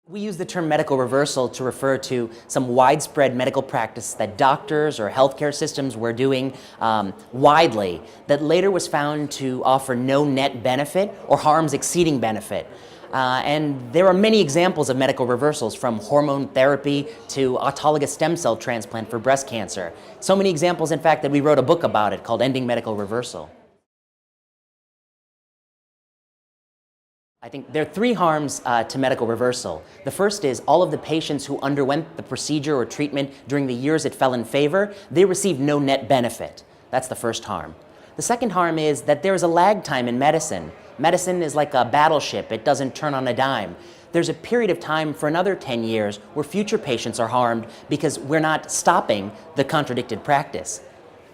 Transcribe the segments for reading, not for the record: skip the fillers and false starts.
We use the term medical reversal to refer to some widespread medical practice that doctors or healthcare systems were doing widely that later was found to offer no net benefit or harms exceeding benefit. And there are many examples of medical reversals, from hormone therapy to autologous stem cell transplant for breast cancer. So many examples, in fact, that we wrote a book about it called Ending Medical Reversal. I think there are three harms to medical reversal. The first is all of the patients who underwent the procedure or treatment during the years it fell in favor, they received no net benefit. That's the first harm. The second harm is that there is a lag time in medicine. Medicine is like a battleship. It doesn't turn on a dime. There's a period of time for another 10 years where future patients are harmed because we're not stopping the contradicted practice.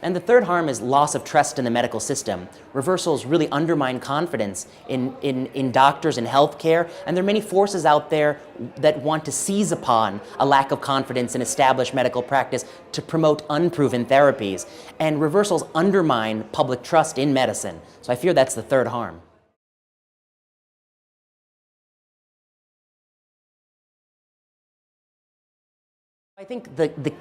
And the third harm is loss of trust in the medical system. Reversals really undermine confidence in doctors and healthcare, and there are many forces out there that want to seize upon a lack of confidence in established medical practice to promote unproven therapies. And reversals undermine public trust in medicine. So I fear that's the third harm. I think the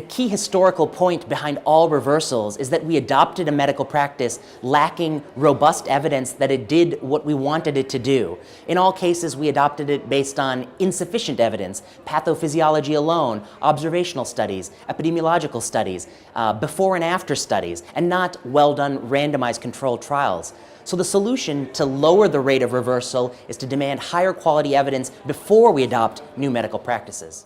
key historical point behind all reversals is that we adopted a medical practice lacking robust evidence that it did what we wanted it to do. In all cases, we adopted it based on insufficient evidence, pathophysiology alone, observational studies, epidemiological studies, before and after studies, and not well-done randomized controlled trials. So the solution to lower the rate of reversal is to demand higher quality evidence before we adopt new medical practices.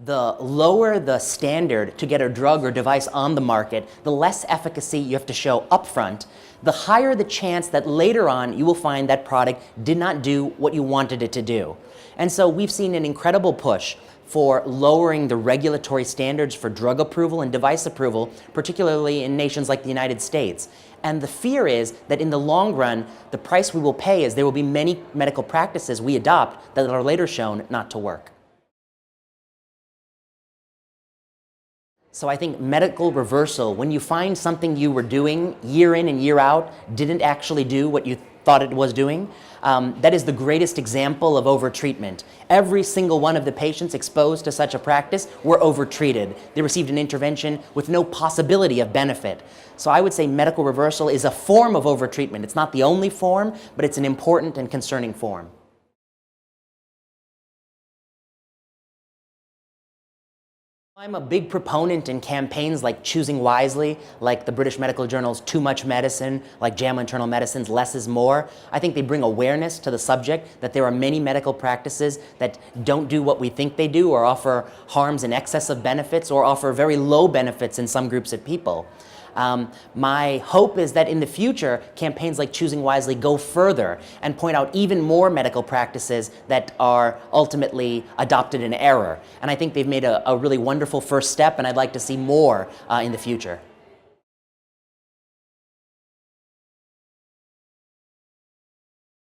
The lower the standard to get a drug or device on the market, the less efficacy you have to show upfront, the higher the chance that later on you will find that product did not do what you wanted it to do. And so we've seen an incredible push for lowering the regulatory standards for drug approval and device approval, particularly in nations like the United States. And the fear is that in the long run, the price we will pay is there will be many medical practices we adopt that are later shown not to work. So I think medical reversal, when you find something you were doing year in and year out didn't actually do what you thought it was doing, that is the greatest example of overtreatment. Every single one of the patients exposed to such a practice were overtreated. They received an intervention with no possibility of benefit. So I would say medical reversal is a form of overtreatment. It's not the only form, but it's an important and concerning form. I'm a big proponent in campaigns like Choosing Wisely, like the British Medical Journal's Too Much Medicine, like JAMA Internal Medicine's Less is More. I think they bring awareness to the subject that there are many medical practices that don't do what we think they do, or offer harms in excess of benefits, or offer very low benefits in some groups of people. My hope is that in the future, campaigns like Choosing Wisely go further and point out even more medical practices that are ultimately adopted in error. And I think they've made a really wonderful first step, and I'd like to see more in the future.